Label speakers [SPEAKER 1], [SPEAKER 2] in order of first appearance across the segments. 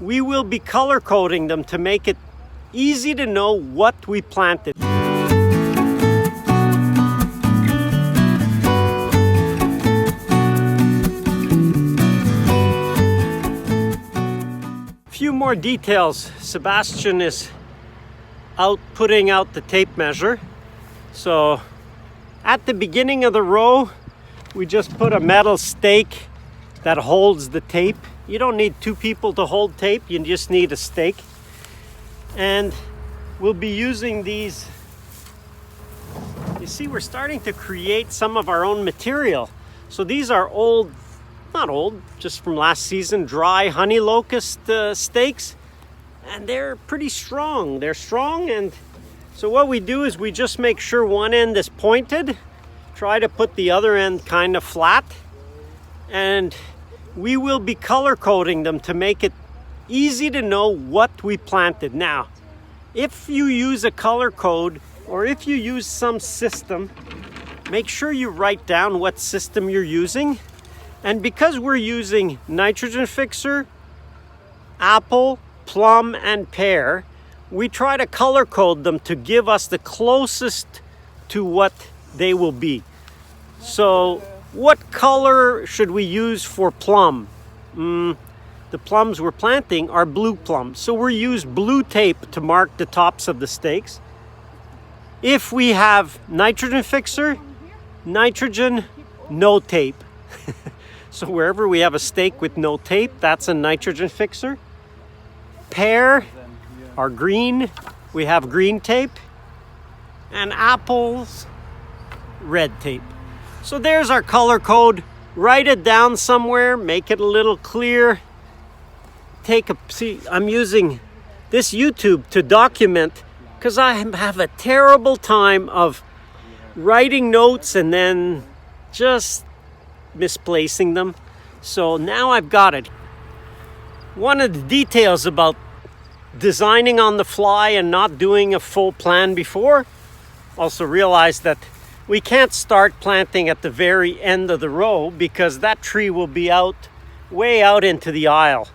[SPEAKER 1] we will be color coding them to make it easy to know what we planted. Few more details. Sebastian is out putting out the tape measure. So at the beginning of the row, we just put a metal stake that holds the tape. You don't need two people to hold tape, you just need a stake. And we'll be using these. You see, we're starting to create some of our own material. So these are old, not old, just from last season, dry honey locust stakes, and they're pretty strong. They're strong, and so what we do is we just make sure one end is pointed, try to put the other end kind of flat, and we will be color coding them to make it easy to know what we planted. Now, if you use a color code or if you use some system, make sure you write down what system you're using. And because we're using nitrogen fixer, apple, plum, and pear, we try to color code them to give us the closest to what they will be. So what color should we use for plum? The plums we're planting are blue plums. So we'll use blue tape to mark the tops of the stakes. If we have nitrogen fixer, nitrogen, no tape. So wherever we have a stake with no tape, that's a nitrogen fixer. Pear are green, we have green tape. And apples, red tape. So there's our color code. Write it down somewhere, make it a little clear. See, I'm using this YouTube to document because I have a terrible time of writing notes and then just misplacing them. So now I've got it. One of the details about designing on the fly and not doing a full plan before, also realize that we can't start planting at the very end of the row because that tree will be out, way out into the aisle.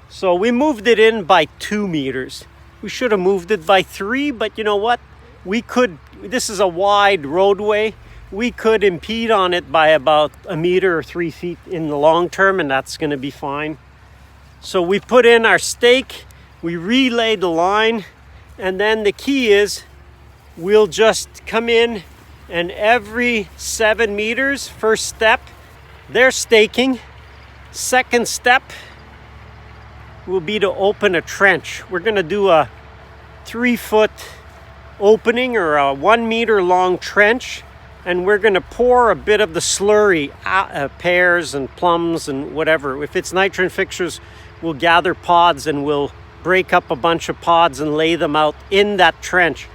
[SPEAKER 1] So we moved it in by 2 meters. We should have moved it by 3, but you know what? We could, this is a wide roadway. We could impede on it by about 1 meter or 3 feet in the long term, and that's gonna be fine. So we put in our stake, we relay the line, and then the key is we'll just come in and every 7 meters, first step, they're staking. Second step will be to open a trench. We're gonna do a 3-foot opening or a 1 meter long trench, and we're gonna pour a bit of the slurry, pears and plums and whatever. If it's nitrogen fixers, we'll gather pods and we'll break up a bunch of pods and lay them out in that trench.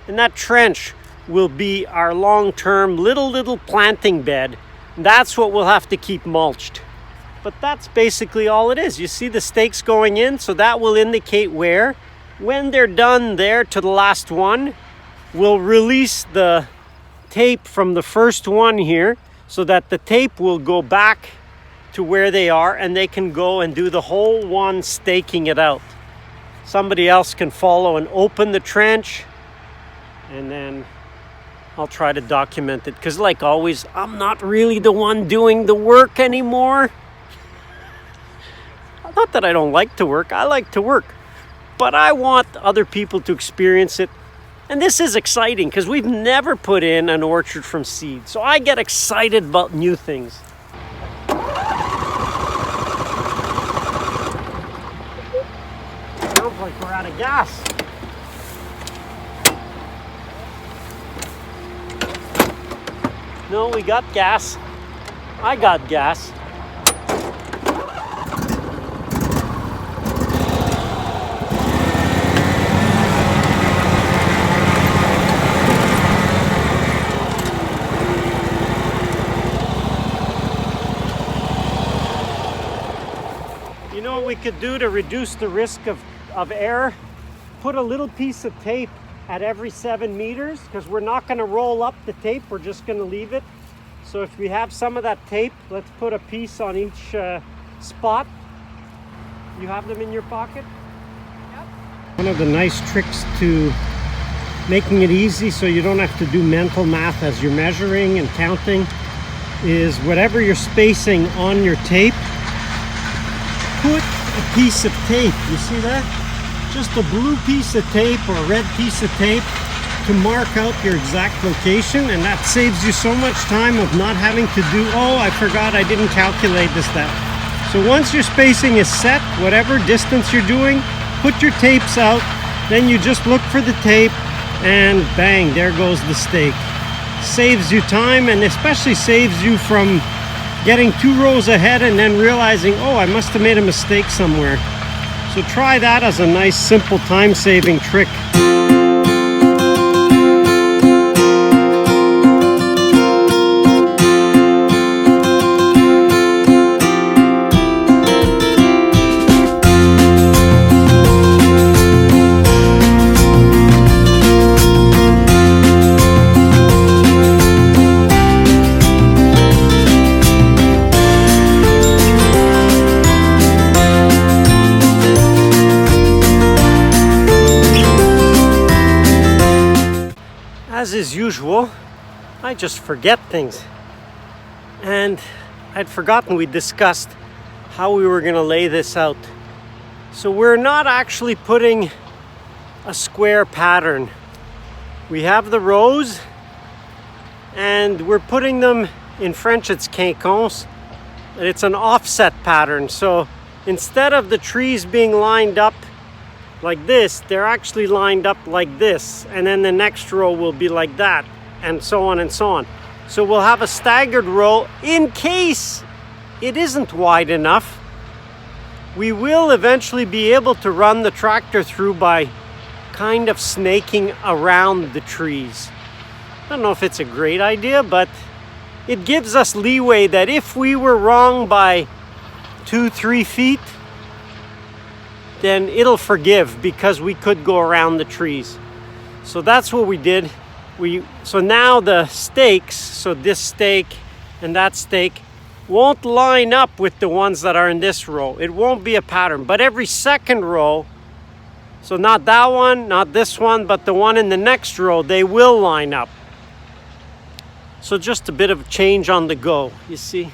[SPEAKER 1] And that trench will be our long-term little planting bed. That's what we'll have to keep mulched. But that's basically all it is. You see the stakes going in, so that will indicate where. When they're done there to the last one, we'll release the tape from the first one here so that the tape will go back to where they are and they can go and do the whole one staking it out. Somebody else can follow and open the trench, and then I'll try to document it because, like always, I'm not really the one doing the work anymore. Not that I don't like to work, I like to work, but I want other people to experience it. And this is exciting because we've never put in an orchard from seed. So I get excited about new things. Sounds like we're out of gas. No, we got gas. I got gas. You know what we could do to reduce the risk of error? Put a little piece of tape at every 7 meters, because we're not going to roll up the tape, we're just going to leave it. So if we have some of that tape, let's put a piece on each spot. You have them in your pocket?
[SPEAKER 2] Yep.
[SPEAKER 1] One of the nice tricks to making it easy so you don't have to do mental math as you're measuring and counting is whatever you're spacing on your tape, put a piece of tape. You see that? Just a blue piece of tape or a red piece of tape to mark out your exact location, and that saves you so much time of not having to do, oh, I forgot I didn't calculate this, that. So once your spacing is set, whatever distance you're doing, put your tapes out, then you just look for the tape and bang, there goes the stake. Saves you time, and especially saves you from getting 2 rows ahead and then realizing, oh, I must have made a mistake somewhere. So try that as a nice simple time-saving trick. As is usual, I just forget things. And I'd forgotten we discussed how we were going to lay this out. So we're not actually putting a square pattern. We have the rows and we're putting them, in French it's quinconce, and it's an offset pattern. So instead of the trees being lined up like this, they're actually lined up like this, and then the next row will be like that, and so on and so on. So we'll have a staggered row in case it isn't wide enough. We will eventually be able to run the tractor through by kind of snaking around the trees. I don't know if it's a great idea, but it gives us leeway that if we were wrong by 2-3 feet, then it'll forgive because we could go around the trees. So that's what we did. So now the stakes, so this stake and that stake, won't line up with the ones that are in this row. It won't be a pattern, but every second row, so not that one, not this one, but the one in the next row, they will line up. So just a bit of change on the go, you see?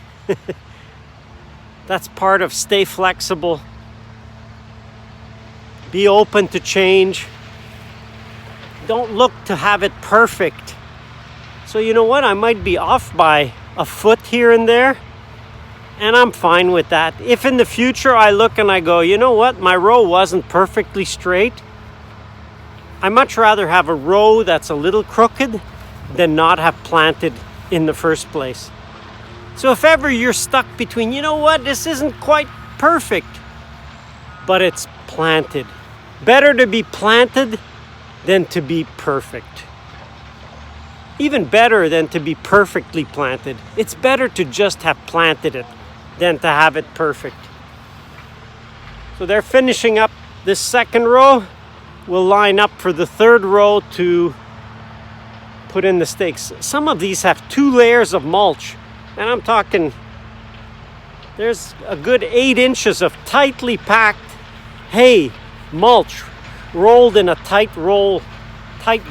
[SPEAKER 1] That's part of stay flexible. Be open to change. Don't look to have it perfect. So you know what? I might be off by a foot here and there, and I'm fine with that. If in the future I look and I go, you know what? My row wasn't perfectly straight. I much rather have a row that's a little crooked than not have planted in the first place. So if ever you're stuck between, you know what? This isn't quite perfect, but it's planted. Better to be planted than to be perfect. Even better than to be perfectly planted. It's better to just have planted it than to have it perfect. So they're finishing up this second row. We'll line up for the third row to put in the stakes. Some of these have 2 layers of mulch, and I'm talking, there's a good 8 inches of tightly packed hay, mulch, rolled in a tight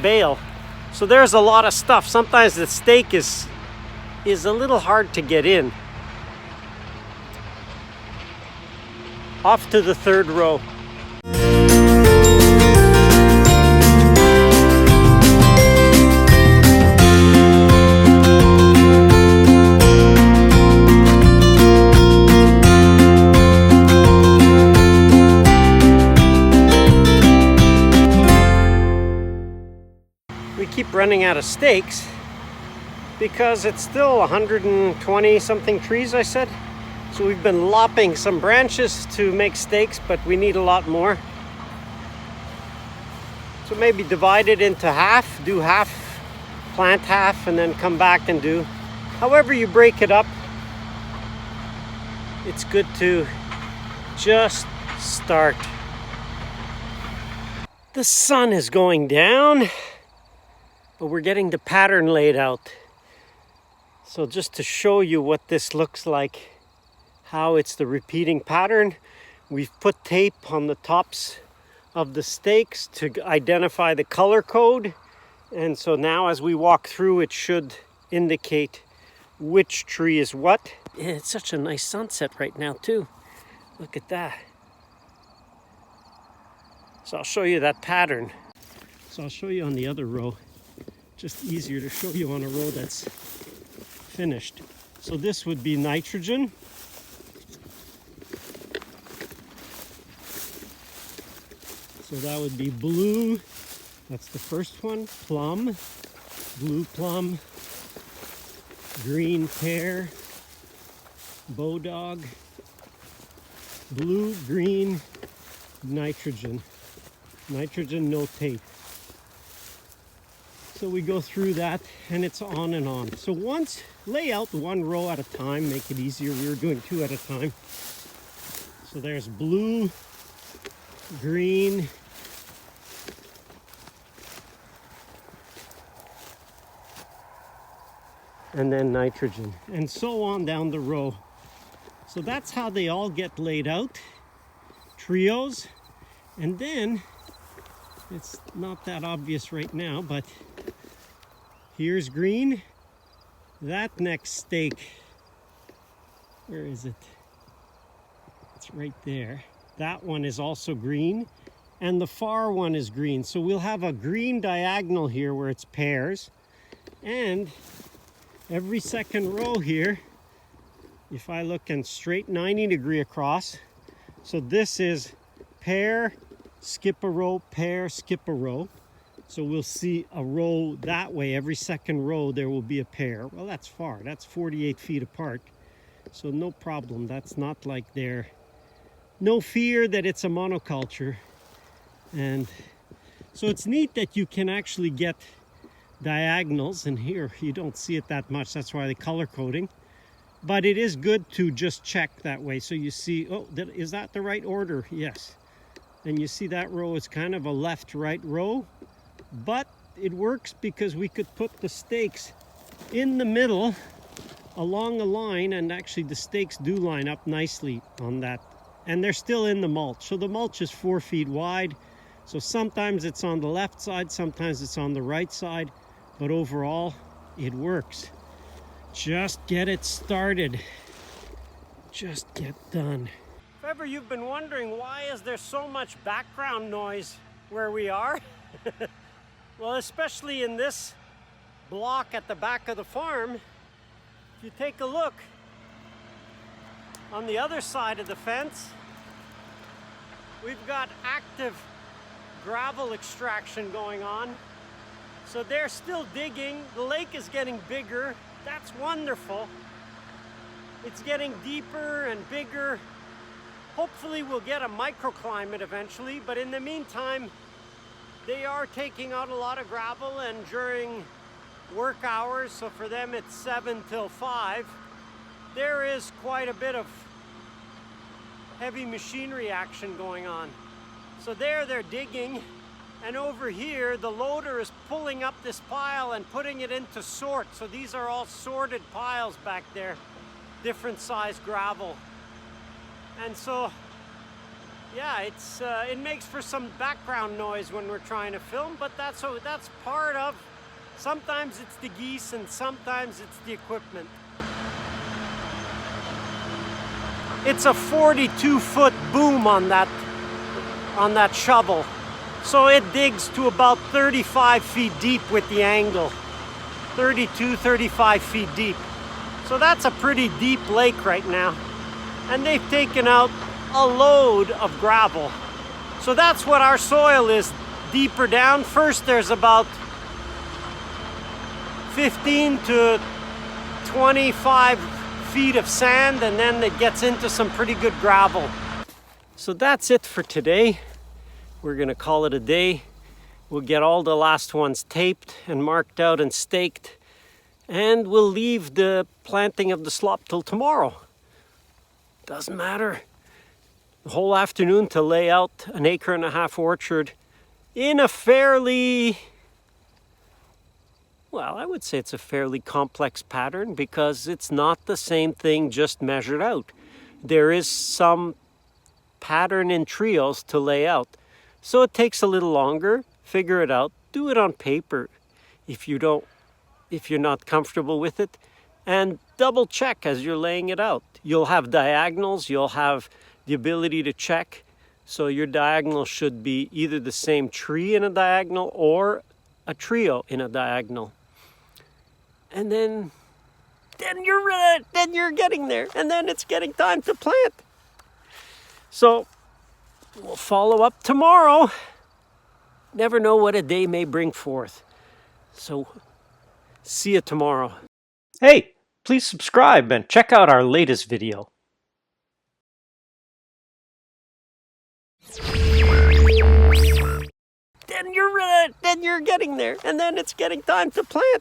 [SPEAKER 1] bale. So there's a lot of stuff. Sometimes the stake is a little hard to get in. Off to the third row. Keep running out of stakes because it's still 120 something trees, I said. So we've been lopping some branches to make stakes, but we need a lot more. So maybe divide it into half, do half, plant half, and then come back and do. However you break it up, it's good to just start. The sun is going down, but we're getting the pattern laid out. So just to show you what this looks like, how it's the repeating pattern, We've put tape on the tops of the stakes to identify the color code. And so now as we walk through, it should indicate which tree is what. It's such a nice sunset right now too. Look at that. So I'll show you that pattern. So I'll show you on the other row. Just easier to show you on a row that's finished. So this would be nitrogen. So that would be blue. That's the first one. Plum, blue plum, green pear, bowdog, blue, green, nitrogen. Nitrogen, no tape. So we go through that and it's on and on. So once, lay out one row at a time, make it easier. We were doing two at a time. So there's blue, green, and then nitrogen, and so on down the row. So that's how they all get laid out, trios. And then, it's not that obvious right now, but here's green. That next stake, where is it? It's right there. That one is also green, and the far one is green. So we'll have a green diagonal here where it's pairs, and every second row here, if I look in straight 90-degree across, so this is pair, skip a row, pair, skip a row. So we'll see a row that way. Every second row there will be a pair. Well, that's far. That's 48 feet apart. So no problem. That's not like they're... No fear that it's a monoculture. And so it's neat that you can actually get diagonals, and here you don't see it that much. That's why the color coding. But it is good to just check that way. So you see, oh, is that the right order? Yes. And you see that row is kind of a left-right row, but it works because we could put the stakes in the middle along a line, and actually the stakes do line up nicely on that. And they're still in the mulch. So the mulch is 4 feet wide. So sometimes it's on the left side, sometimes it's on the right side, but overall it works. Just get it started. Just get done. If ever you've been wondering why is there so much background noise where we are, well, especially in this block at the back of the farm, if you take a look on the other side of the fence, we've got active gravel extraction going on. So they're still digging. The lake is getting bigger. That's wonderful. It's getting deeper and bigger. Hopefully we'll get a microclimate eventually, but in the meantime, they are taking out a lot of gravel, and during work hours, so for them it's 7 till 5, there is quite a bit of heavy machinery action going on. So there they're digging, and over here the loader is pulling up this pile and putting it into sort. So these are all sorted piles back there, different size gravel. And so, yeah, it makes for some background noise when we're trying to film, but that's part of, sometimes it's the geese and sometimes it's the equipment. It's a 42-foot boom on that shovel. So it digs to about 35 feet deep with the angle. 32, 35 feet deep. So that's a pretty deep lake right now. And they've taken out a load of gravel. So that's what our soil is deeper down. First there's about 15 to 25 feet of sand, and then it gets into some pretty good gravel. So that's it for today. We're gonna call it a day. We'll get all the last ones taped and marked out and staked, and we'll leave the planting of the slop till tomorrow. Doesn't matter. The whole afternoon to lay out an 1.5 acre orchard in a fairly, well, I would say it's a fairly complex pattern, because it's not the same thing just measured out. There is some pattern in trios to lay out. So it takes a little longer. Figure it out. Do it on paper if you're not comfortable with it. And double check as you're laying it out. You'll have diagonals. You'll have the ability to check. So your diagonal should be either the same tree in a diagonal or a trio in a diagonal. And then you're getting there. And then it's getting time to plant. So we'll follow up tomorrow. Never know what a day may bring forth. So see you tomorrow. Hey, please subscribe and check out our latest video. Then you're getting there. And then it's getting time to plant.